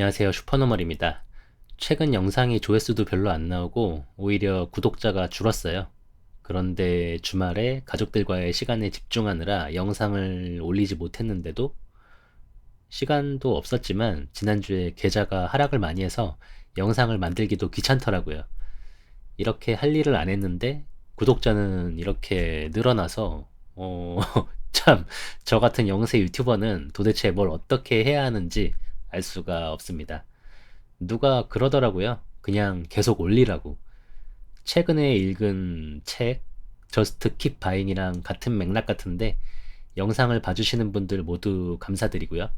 안녕하세요. 슈퍼노멀입니다. 최근 영상이 조회수도 별로 안 나오고 오히려 구독자가 줄었어요. 그런데 주말에 가족들과의 시간에 집중하느라 영상을 올리지 못했는데도 시간도 없었지만 지난주에 계좌가 하락을 많이 해서 영상을 만들기도 귀찮더라고요. 이렇게 할 일을 안 했는데 구독자는 이렇게 늘어나서 참, 저 같은 영세 유튜버는 도대체 뭘 어떻게 해야 하는지 알 수가 없습니다. 누가 그러더라고요. 그냥 계속 올리라고. 최근에 읽은 책, 저스트 킵 바잉이랑 같은 맥락 같은데 영상을 봐주시는 분들 모두 감사드리고요.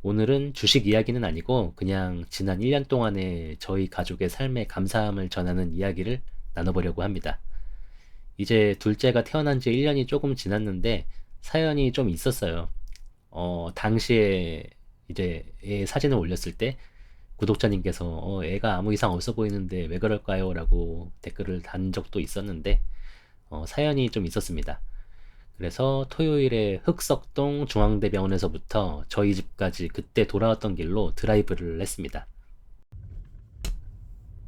오늘은 주식 이야기는 아니고 그냥 지난 1년 동안의 저희 가족의 삶에 감사함을 전하는 이야기를 나눠보려고 합니다. 이제 둘째가 태어난 지 1년이 조금 지났는데 사연이 좀 있었어요. 당시에 이제 애 사진을 올렸을 때 구독자님께서 애가 아무 이상 없어 보이는데 왜 그럴까요? 라고 댓글을 단 적도 있었는데 사연이 좀 있었습니다. 그래서 토요일에 흑석동 중앙대병원에서부터 저희 집까지 그때 돌아왔던 길로 드라이브를 했습니다.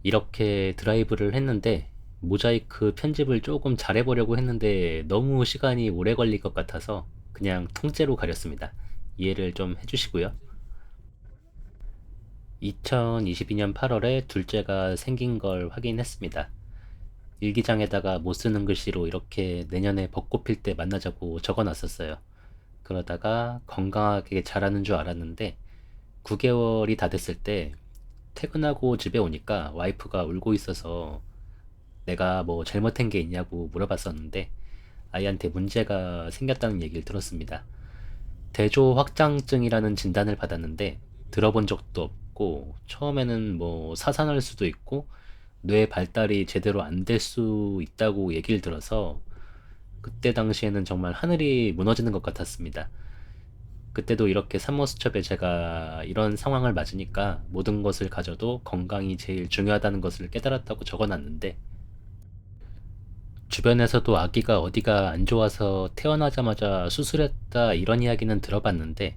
이렇게 드라이브를 했는데 모자이크 편집을 조금 잘해보려고 했는데 너무 시간이 오래 걸릴 것 같아서 그냥 통째로 가렸습니다. 이해를 좀 해주시고요. 2022년 8월에 둘째가 생긴 걸 확인했습니다. 일기장에다가 못 쓰는 글씨로 이렇게 내년에 벚꽃 필 때 만나자고 적어놨었어요. 그러다가 건강하게 자라는 줄 알았는데 9개월이 다 됐을 때 퇴근하고 집에 오니까 와이프가 울고 있어서 내가 뭐 잘못한 게 있냐고 물어봤었는데 아이한테 문제가 생겼다는 얘기를 들었습니다. 대조 확장증이라는 진단을 받았는데 들어본 적도 없고 처음에는 뭐 사산할 수도 있고 뇌 발달이 제대로 안 될 수 있다고 얘기를 들어서 그때 당시에는 정말 하늘이 무너지는 것 같았습니다. 그때도 이렇게 산모수첩에 제가 이런 상황을 맞으니까 모든 것을 가져도 건강이 제일 중요하다는 것을 깨달았다고 적어놨는데 주변에서도 아기가 어디가 안 좋아서 태어나자마자 수술했다 이런 이야기는 들어봤는데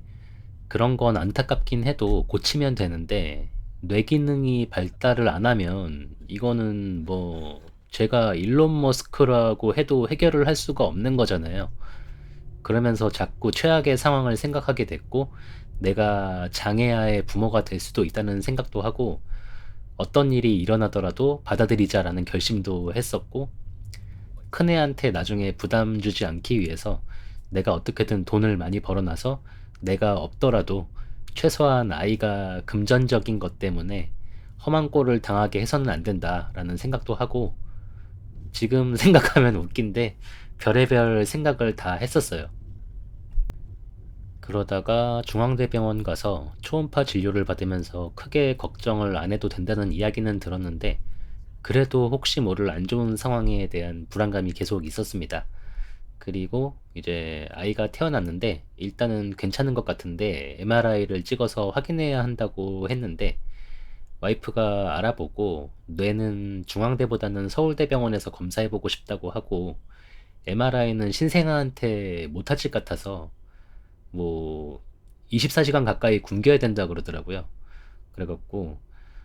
그런 건 안타깝긴 해도 고치면 되는데 뇌 기능이 발달을 안 하면 이거는 뭐 제가 일론 머스크라고 해도 해결을 할 수가 없는 거잖아요. 그러면서 자꾸 최악의 상황을 생각하게 됐고 내가 장애아의 부모가 될 수도 있다는 생각도 하고 어떤 일이 일어나더라도 받아들이자라는 결심도 했었고 큰애한테 나중에 부담 주지 않기 위해서 내가 어떻게든 돈을 많이 벌어놔서 내가 없더라도 최소한 아이가 금전적인 것 때문에 험한 꼴을 당하게 해서는 안 된다라는 생각도 하고 지금 생각하면 웃긴데 별의별 생각을 다 했었어요. 그러다가 중앙대병원 가서 초음파 진료를 받으면서 크게 걱정을 안 해도 된다는 이야기는 들었는데 그래도 혹시 모를 안 좋은 상황에 대한 불안감이 계속 있었습니다. 그리고 이제 아이가 태어났는데 일단은 괜찮은 것 같은데 MRI를 찍어서 확인해야 한다고 했는데 와이프가 알아보고 뇌는 중앙대보다는 서울대병원에서 검사해보고 싶다고 하고 MRI는 신생아한테 못할 것 같아서 뭐 24시간 가까이 굶겨야 된다 그러더라고요. 그래갖고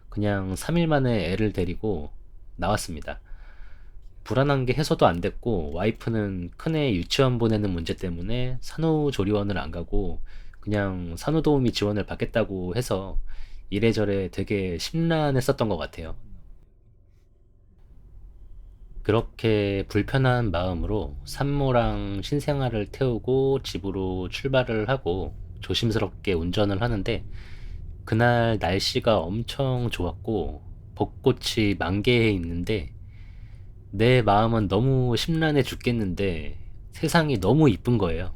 그냥 3일 만에 애를 데리고 나왔습니다. 불안한 게 해소도 안 됐고 와이프는 큰애 유치원 보내는 문제 때문에 산후조리원을 안 가고 그냥 산후도우미 지원을 받겠다고 해서 이래저래 되게 심란했었던 것 같아요. 그렇게 불편한 마음으로 산모랑 신생아를 태우고 집으로 출발을 하고 조심스럽게 운전을 하는데 그날 날씨가 엄청 좋았고 벚꽃이 만개해 있는데 내 마음은 너무 심란해 죽겠는데 세상이 너무 이쁜 거예요.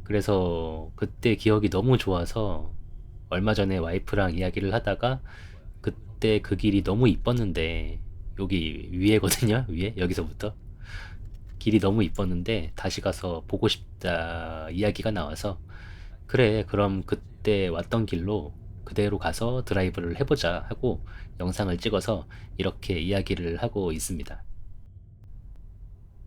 그래서 그때 기억이 너무 좋아서 얼마 전에 와이프랑 이야기를 하다가 그때 그 길이 너무 이뻤는데 여기 위에거든요. 위에 여기서부터 길이 너무 이뻤는데 다시 가서 보고 싶다 이야기가 나와서 그래 그럼 그때 왔던 길로 그대로 가서 드라이브를 해보자 하고 영상을 찍어서 이렇게 이야기를 하고 있습니다.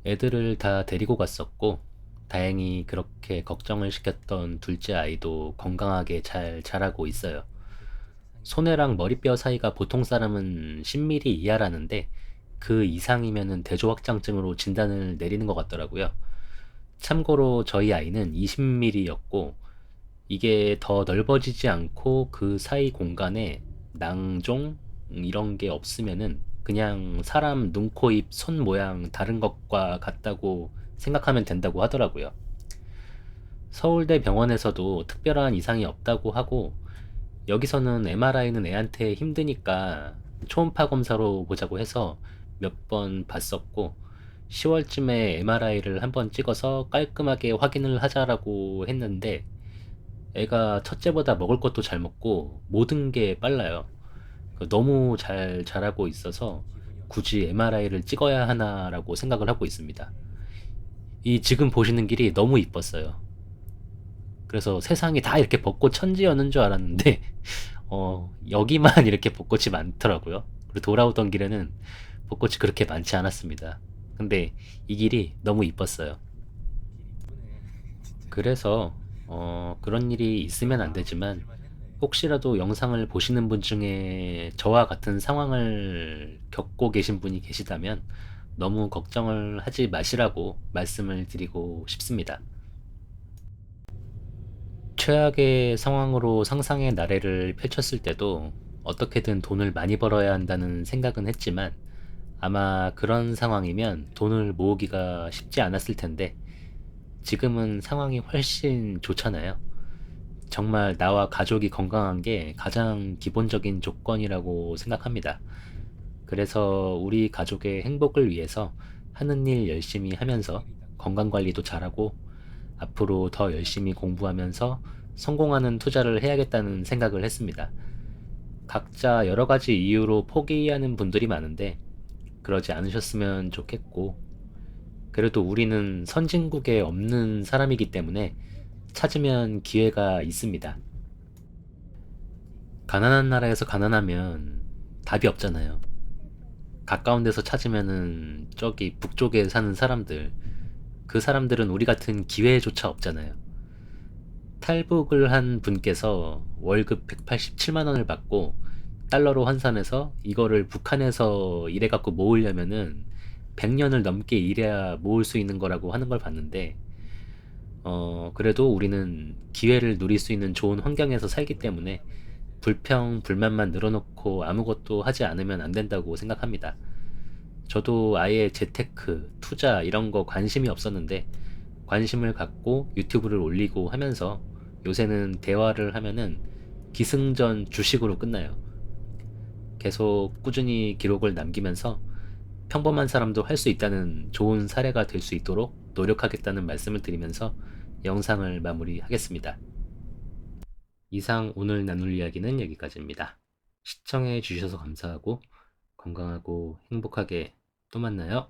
애들을 다 데리고 갔었고 다행히 그렇게 걱정을 시켰던 둘째 아이도 건강하게 잘 자라고 있어요. 손해랑 머리뼈 사이가 보통 사람은 10mm 이하라는데 그 이상이면은 대조확장증으로 진단을 내리는 것 같더라고요. 참고로 저희 아이는 20mm였고 이게 더 넓어지지 않고 그 사이 공간에 낭종 이런 게 없으면은 그냥 사람 눈, 코, 입, 손 모양 다른 것과 같다고 생각하면 된다고 하더라고요. 서울대 병원에서도 특별한 이상이 없다고 하고 여기서는 MRI는 애한테 힘드니까 초음파 검사로 보자고 해서 몇 번 봤었고 10월쯤에 MRI를 한번 찍어서 깔끔하게 확인을 하자라고 했는데 애가 첫째보다 먹을 것도 잘 먹고 모든 게 빨라요. 너무 잘 자라고 있어서 굳이 MRI를 찍어야 하나라고 생각을 하고 있습니다. 이 지금 보시는 길이 너무 이뻤어요. 그래서 세상이 다 이렇게 벚꽃 천지였는 줄 알았는데 여기만 이렇게 벚꽃이 많더라고요. 그리고 돌아오던 길에는 벚꽃이 그렇게 많지 않았습니다. 근데 이 길이 너무 이뻤어요. 그래서 그런 일이 있으면 안 되지만 혹시라도 영상을 보시는 분 중에 저와 같은 상황을 겪고 계신 분이 계시다면 너무 걱정을 하지 마시라고 말씀을 드리고 싶습니다. 최악의 상황으로 상상의 나래를 펼쳤을 때도 어떻게든 돈을 많이 벌어야 한다는 생각은 했지만 아마 그런 상황이면 돈을 모으기가 쉽지 않았을 텐데 지금은 상황이 훨씬 좋잖아요. 정말 나와 가족이 건강한 게 가장 기본적인 조건이라고 생각합니다. 그래서 우리 가족의 행복을 위해서 하는 일 열심히 하면서 건강 관리도 잘하고 앞으로 더 열심히 공부하면서 성공하는 투자를 해야겠다는 생각을 했습니다. 각자 여러 가지 이유로 포기하는 분들이 많은데 그러지 않으셨으면 좋겠고 그래도 우리는 선진국에 없는 사람이기 때문에 찾으면 기회가 있습니다. 가난한 나라에서 가난하면 답이 없잖아요. 가까운 데서 찾으면은 저기 북쪽에 사는 사람들, 그 사람들은 우리 같은 기회조차 없잖아요. 탈북을 한 분께서 월급 187만 원을 받고 달러로 환산해서 이거를 북한에서 일해갖고 모으려면은 100년을 넘게 일해야 모을 수 있는 거라고 하는 걸 봤는데, 그래도 우리는 기회를 누릴 수 있는 좋은 환경에서 살기 때문에 불평, 불만만 늘어놓고 아무것도 하지 않으면 안 된다고 생각합니다. 저도 아예 재테크, 투자 이런 거 관심이 없었는데 관심을 갖고 유튜브를 올리고 하면서 요새는 대화를 하면은 기승전 주식으로 끝나요. 계속 꾸준히 기록을 남기면서 평범한 사람도 할 수 있다는 좋은 사례가 될 수 있도록 노력하겠다는 말씀을 드리면서 영상을 마무리하겠습니다. 이상 오늘 나눌 이야기는 여기까지입니다. 시청해 주셔서 감사하고 건강하고 행복하게 또 만나요.